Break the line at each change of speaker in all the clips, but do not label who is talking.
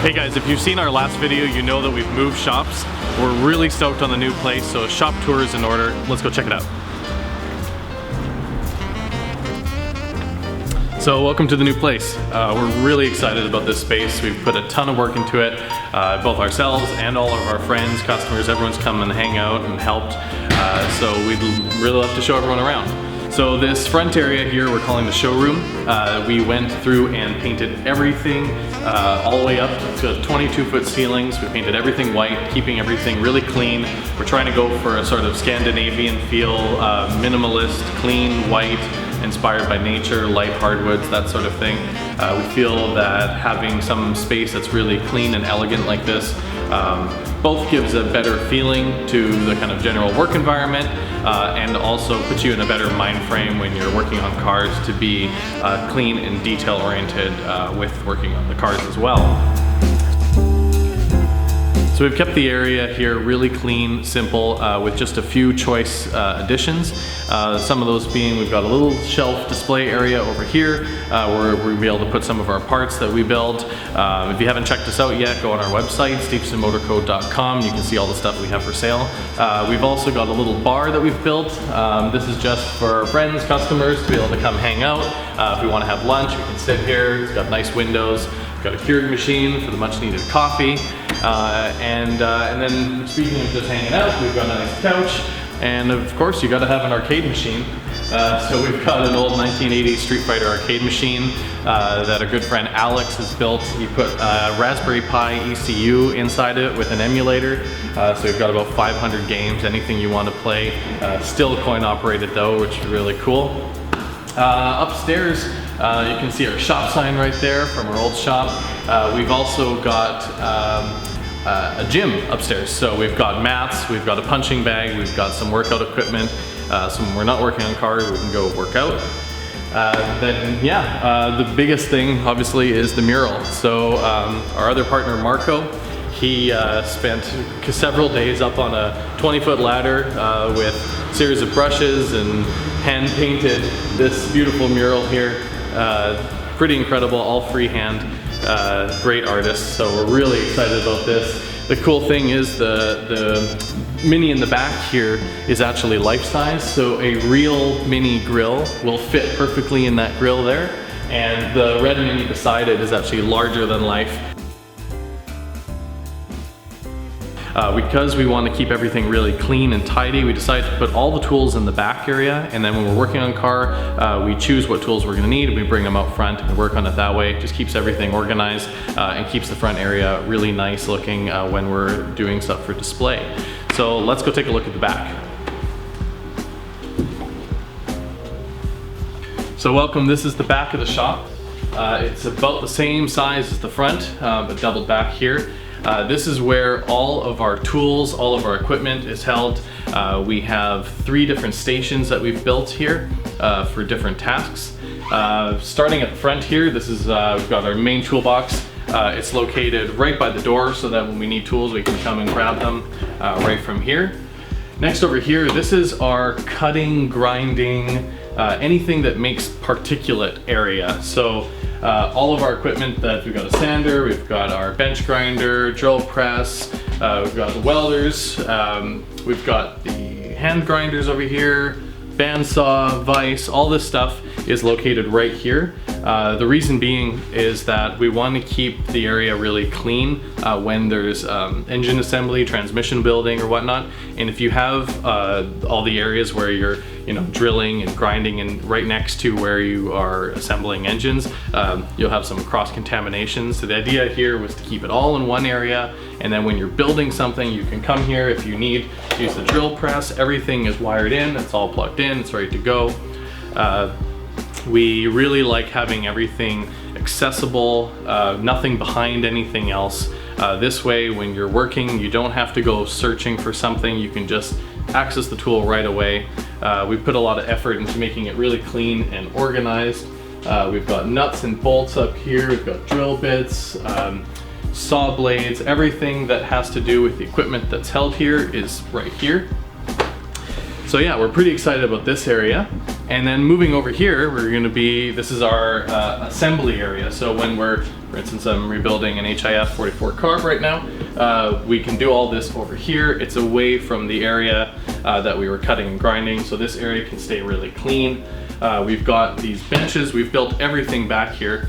Hey guys, if you've seen our last video, you know that we've moved shops. We're really stoked on the new place, so a shop tour is in order. Let's go check it out. So welcome to the new place. We're really excited about this space. We've put a ton of work into it, both ourselves and all of our friends, customers, everyone's come and hang out and helped. So we'd really love to show everyone around. So this front area here we're calling the showroom. We went through and painted everything all the way up to 22-foot ceilings. We painted everything white, keeping everything really clean. We're trying to go for a sort of Scandinavian feel, minimalist, clean, white, inspired by nature, light hardwoods, that sort of thing. We feel that having some space that's really clean and elegant like this both gives a better feeling to the kind of general work environment and also puts you in a better mind frame when you're working on cars to be clean and detail oriented with working on the cars as well. So we've kept the area here really clean, simple, with just a few choice additions. Some of those being, we've got a little shelf display area over here where we'll be able to put some of our parts that we build. If you haven't checked us out yet, go on our website, stevensonmotorco.com. You can see all the stuff we have for sale. We've also got a little bar that we've built. This is just for friends, customers to be able to come hang out. If we want to have lunch, we can sit here. It's got nice windows. We've got a Keurig machine for the much needed coffee. And then speaking of just hanging out, we've got a nice couch, and of course you got to have an arcade machine. So we've got an old 1980s Street Fighter arcade machine that a good friend Alex has built. He put a Raspberry Pi ECU inside it with an emulator. So we've got about 500 games, anything you want to play. Still coin operated though, which is really cool. Upstairs, you can see our shop sign right there from our old shop. We've also got a gym upstairs. So we've got mats, we've got a punching bag, we've got some workout equipment. So when we're not working on cars, we can go work out. The biggest thing obviously is the mural. So our other partner, Marco, he spent several days up on a 20-foot ladder with a series of brushes and hand painted this beautiful mural here. Pretty incredible, all freehand, great artist. So we're really excited about this. The cool thing is the Mini in the back here is actually life-size, so a real Mini grill will fit perfectly in that grill there, and the red Mini beside it is actually larger than life. Because we want to keep everything really clean and tidy, we decided to put all the tools in the back area, and then when we're working on car, we choose what tools we're going to need, and we bring them out front and work on it that way. It just keeps everything organized and keeps the front area really nice looking when we're doing stuff for display. So let's go take a look at the back. So welcome, this is the back of the shop. It's about the same size as the front, but doubled back here. This is where all of our tools, all of our equipment is held. We have 3 different stations that we've built here for different tasks. Starting at the front here, this is we've got our main toolbox. It's located right by the door so that when we need tools we can come and grab them right from here. Next over here, this is our cutting, grinding, anything that makes particulate area. So all of our equipment that we've got a sander, we've got our bench grinder, drill press, we've got the welders, we've got the hand grinders over here, bandsaw, vise, all this stuff is located right here. The reason being is that we want to keep the area really clean when there's engine assembly, transmission building or whatnot. And if you have all the areas where you're drilling and grinding and right next to where you are assembling engines, you'll have some cross contamination. So the idea here was to keep it all in one area, and then when you're building something you can come here if you need to use the drill press. Everything is wired in, it's all plugged in, it's ready to go. We really like having everything accessible, nothing behind anything else. This way when you're working you don't have to go searching for something, you can just access the tool right away. We put a lot of effort into making it really clean and organized. We've got nuts and bolts up here, we've got drill bits, saw blades, everything that has to do with the equipment that's held here is right here. So yeah, we're pretty excited about this area. And then moving over here, this is our assembly area. So when we're, for instance, I'm rebuilding an HIF 44 carb right now, we can do all this over here. It's away from the area that we were cutting and grinding, so this area can stay really clean. We've got these benches, we've built everything back here.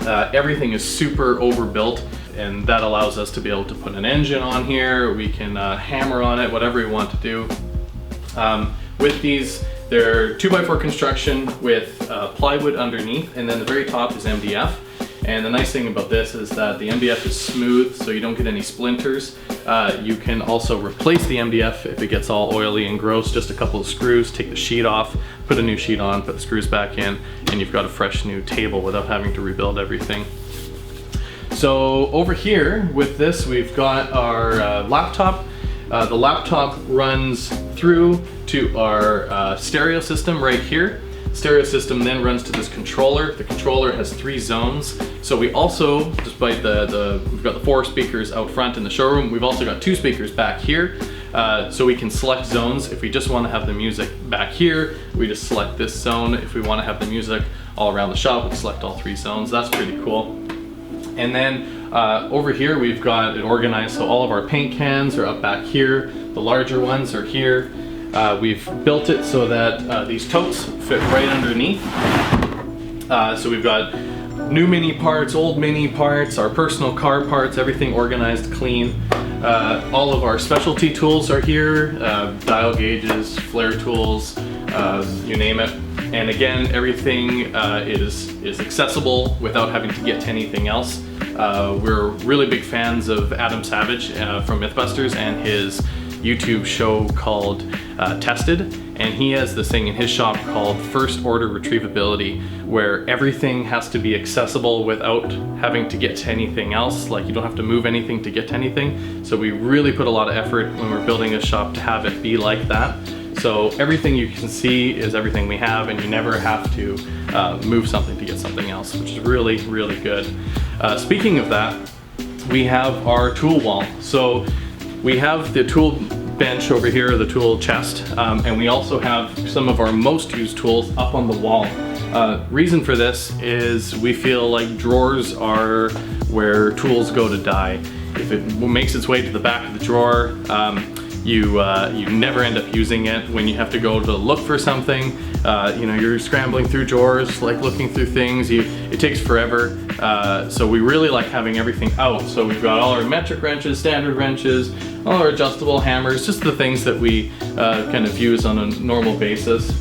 Everything is super overbuilt, and that allows us to be able to put an engine on here. We can hammer on it, whatever we want to do. With these, they're 2x4 construction with plywood underneath, and then the very top is MDF. And the nice thing about this is that the MDF is smooth, so you don't get any splinters. You can also replace the MDF if it gets all oily and gross. Just a couple of screws, take the sheet off, put a new sheet on, put the screws back in, and you've got a fresh new table without having to rebuild everything. So over here with this, we've got our laptop. The laptop runs through to our stereo system right here. Stereo system then runs to this controller. The controller has 3 zones. So we also, despite we've got the 4 speakers out front in the showroom, we've also got 2 speakers back here. So we can select zones. If we just want to have the music back here, we just select this zone. If we want to have the music all around the shop, we select all 3 zones. That's pretty cool. And then over here we've got it organized, so all of our paint cans are up back here. The larger ones are here. We've built it so that these totes fit right underneath. So we've got new mini parts, old mini parts, our personal car parts, everything organized clean. All of our specialty tools are here, dial gauges, flare tools, you name it. And again, everything is accessible without having to get to anything else. We're really big fans of Adam Savage from Mythbusters and his YouTube show called Tested, and he has this thing in his shop called First Order Retrievability, where everything has to be accessible without having to get to anything else. Like, you don't have to move anything to get to anything. So we really put a lot of effort when we're building a shop to have it be like that. So everything you can see is everything we have, and you never have to move something to get something else, which is really, really good. Speaking of that, we have our tool wall. So we have the tool bench over here, the tool chest, and we also have some of our most used tools up on the wall. Reason for this is we feel like drawers are where tools go to die. If it makes its way to the back of the drawer, you never end up using it. When you have to go to look for something, you know, you're scrambling through drawers, like looking through things, it takes forever. So we really like having everything out. So we've got all our metric wrenches, standard wrenches, all our adjustable hammers, just the things that we kind of use on a normal basis.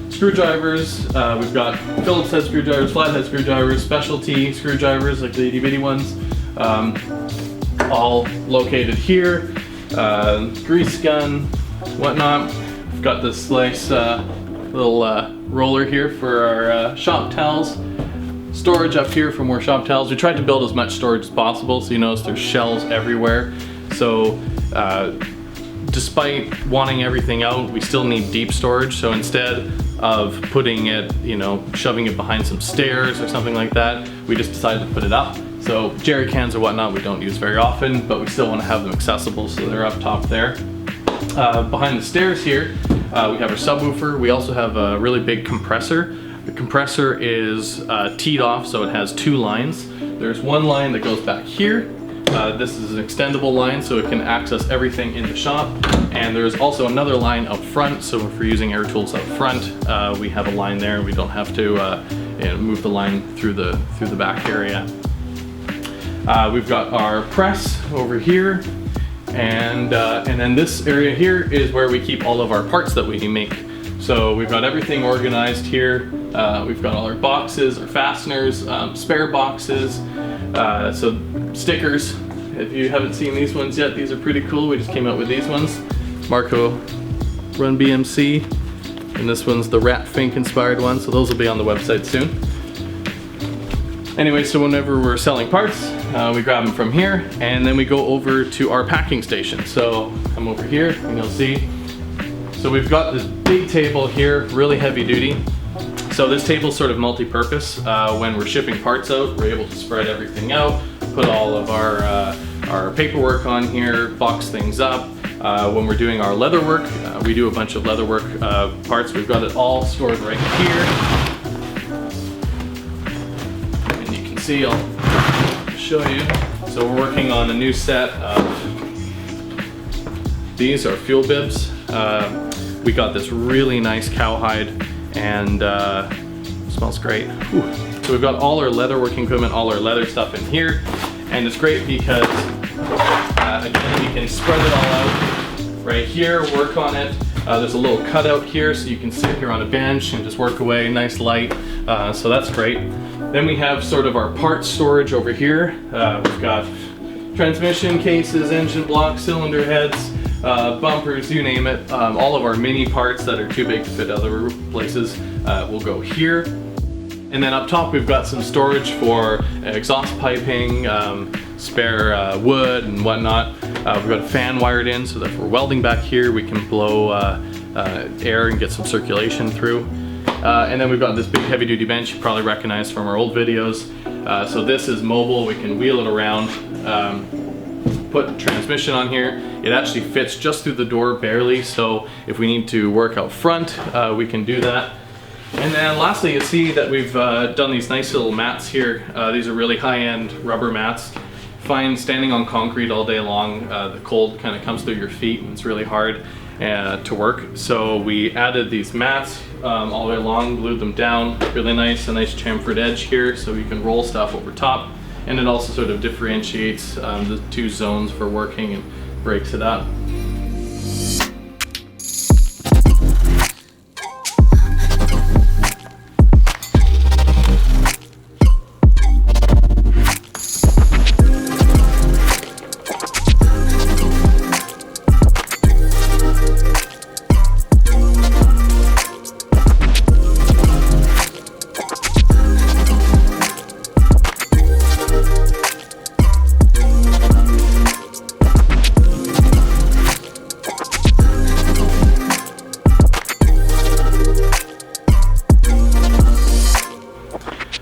Screwdrivers, we've got Phillips head screwdrivers, flathead screwdrivers, specialty screwdrivers like the itty bitty ones, all located here. Grease gun, whatnot. We've got this nice little roller here for our shop towels. Storage up here for more shop towels. We tried to build as much storage as possible, so you notice there's shelves everywhere. So despite wanting everything out, we still need deep storage. So instead of putting it, you know, shoving it behind some stairs or something like that, we just decided to put it up. So jerry cans or whatnot we don't use very often, but we still want to have them accessible, so they're up top there. Behind the stairs here, we have our subwoofer. We also have a really big compressor. The compressor is teed off, so it has 2 lines. There's one line that goes back here. This is an extendable line, so it can access everything in the shop. And there's also another line up front, so if we're using air tools up front, we have a line there and we don't have to you know, move the line through the back area. We've got our press over here, and then this area here is where we keep all of our parts that we make. So we've got everything organized here. We've got all our boxes, our fasteners, spare boxes, so stickers. If you haven't seen these ones yet, these are pretty cool. We just came out with these ones. Marco Run BMC, and this one's the Rat Fink inspired one, so those will be on the website soon. Anyway, so whenever we're selling parts, we grab them from here, and then we go over to our packing station. So come over here and you'll see So we've got this big table here, really heavy duty. So this table's sort of multi-purpose. When we're shipping parts out, we're able to spread everything out, put all of our paperwork on here, box things up. When we're doing our leather work, we do a bunch of leather work parts. We've got it all stored right here. And you can see, I'll show you. So we're working on a new set of, these are fuel bibs. We got this really nice cowhide and smells great. Whew. So we've got all our leather working equipment, all our leather stuff in here. And it's great because again, we can spread it all out right here, work on it. There's a little cutout here so you can sit here on a bench and just work away, nice light. So that's great. Then we have sort of our parts storage over here. We've got transmission cases, engine blocks, cylinder heads, bumpers, you name it. All of our mini parts that are too big to fit other places will go here. And then up top we've got some storage for exhaust piping, spare wood and whatnot. We've got a fan wired in so that if we're welding back here we can blow air and get some circulation through. And then we've got this big heavy duty bench you probably recognize from our old videos. So this is mobile, we can wheel it around, put transmission on here. It actually fits just through the door barely, so if we need to work out front, we can do that. And then lastly, you see that we've done these nice little mats here. These are really high-end rubber mats. Fine standing on concrete all day long. The cold kind of comes through your feet and it's really hard to work. So we added these mats all the way along, glued them down. Really nice, a nice chamfered edge here so you can roll stuff over top. And it also sort of differentiates the two zones for working and breaks it up.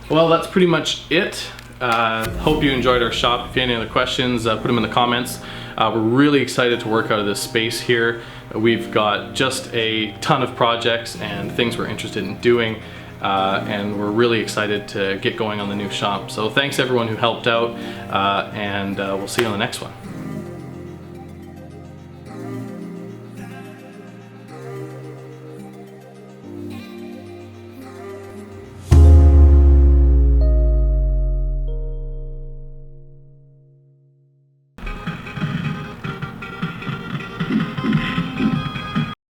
Well, that's pretty much it. Hope you enjoyed our shop. If you have any other questions, put them in the comments. We're really excited to work out of this space here. We've got just a ton of projects and things we're interested in doing, and we're really excited to get going on the new shop. So thanks everyone who helped out, and we'll see you on the next one.